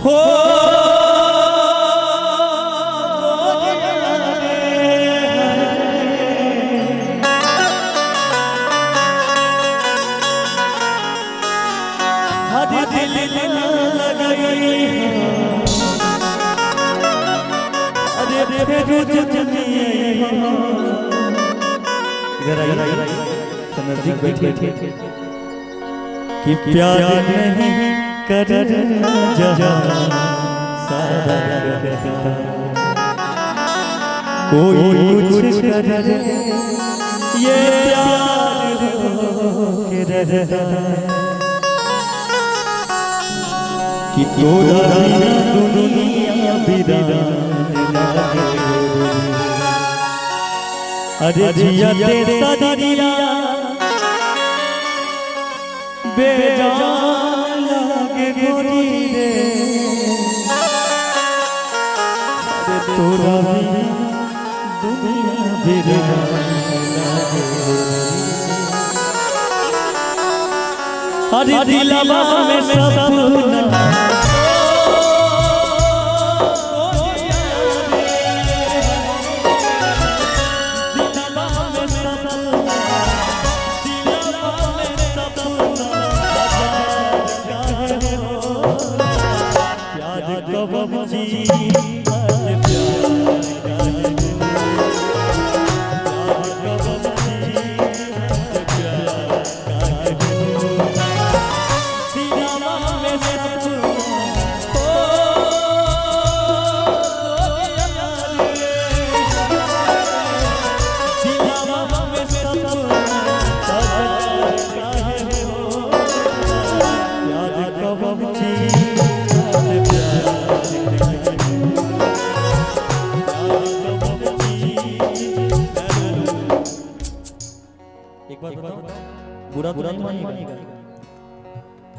हो बैठे कि प्यार नहीं कर सारा कोई कुछ कर ये प्यार के रहता कि तोरा दुनिया बिरान अरे जिया ते सदरिया बेजान लागे गोरी रे अरे तोरा दुनिया बिरान अरे दिलवा में सपना बुरा तो नहीं मानिएगा।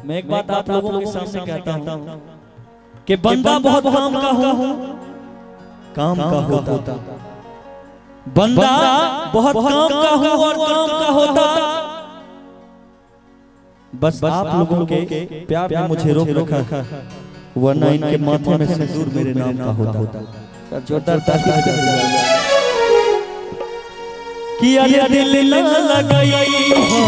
मैं एक बात आप लोगों के सामने कहता हूँ कि बंदा बहुत काम का हो, काम का होता, बंदा बहुत काम का हो और काम का होता। बस आप लोगों के प्यार ने मुझे रोक रखा, वरना इनके माथे में सिंदूर मेरे नाम का होता। जोरदार ताली बजाइए कि अरे दिल न लगाई हो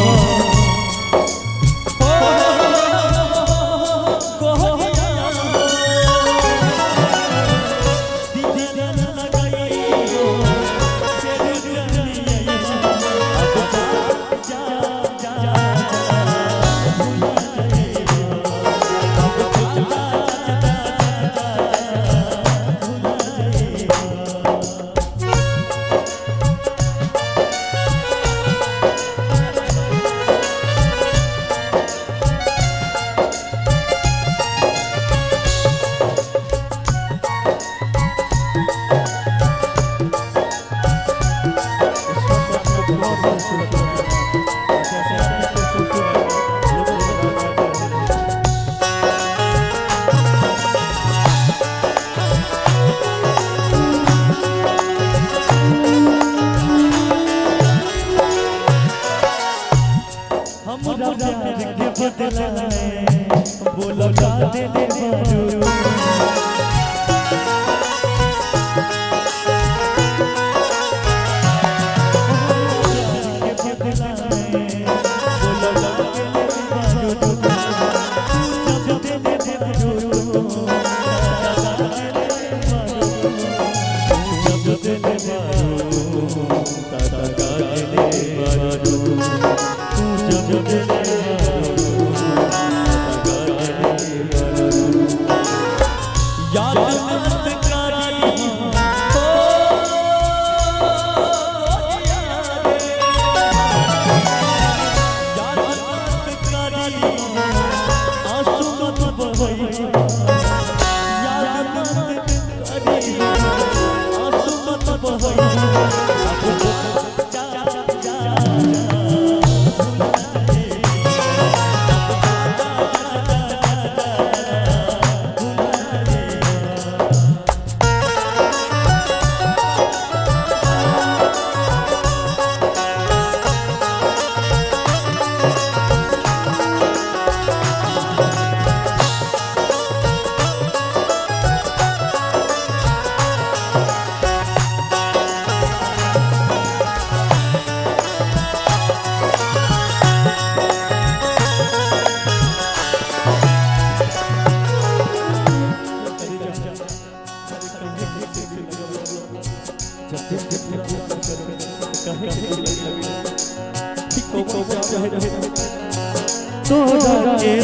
तोड़ा के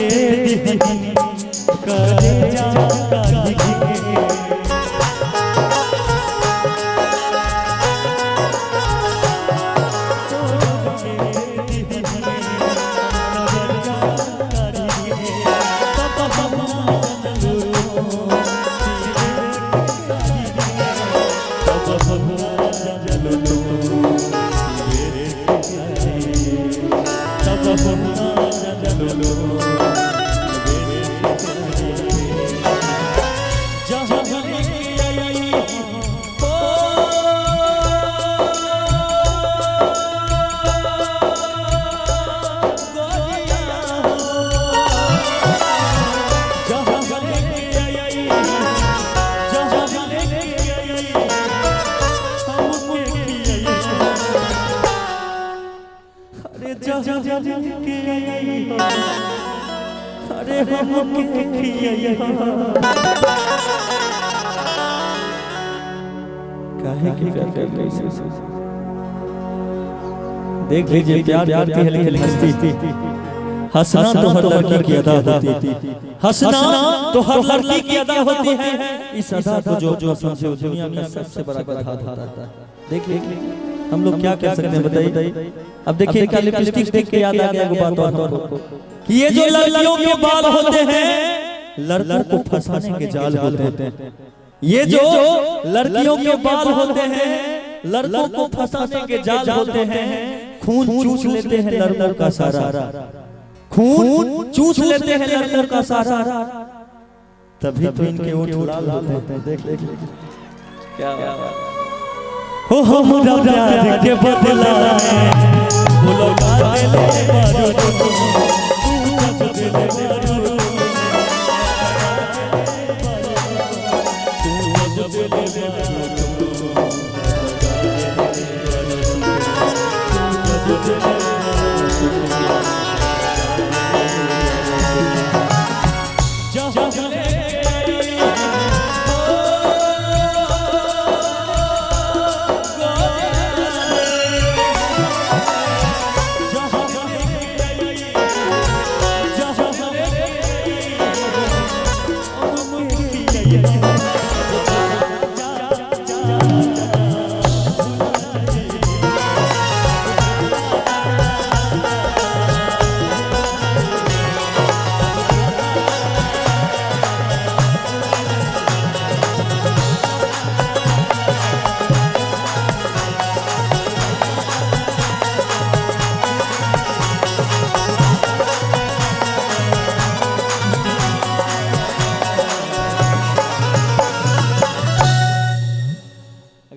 दे करे जा काली के अरे हम के काहे की करते देख लीजिए प्यार करती है लेकिन हंसती हंसना तो हर लड़की की अदा होती हंसना तो हर लड़की की अदा होती है इस अदा को जो समझे दुनिया का सबसे बड़ा कथा होता है देख हम लोग क्या कर सकते हैं बताइए अब देखिए क्या लिपस्टिक देख के याद आ गया एक बात और कि ये जो लड़कियों के बाल होते हैं लड़कों को फंसाने के जाल होते हैं ये जो लड़कियों के बाल होते हैं लड़कों को फंसाने के जाल होते हैं खून चूस लेते हैं लड़कों का सारा खून चूस लेते हैं लड़कों का सारा तभी तो इनके ओठ लाल होते हैं देख क्या हो हमरा प्यार के बदला में वो लोग आते ले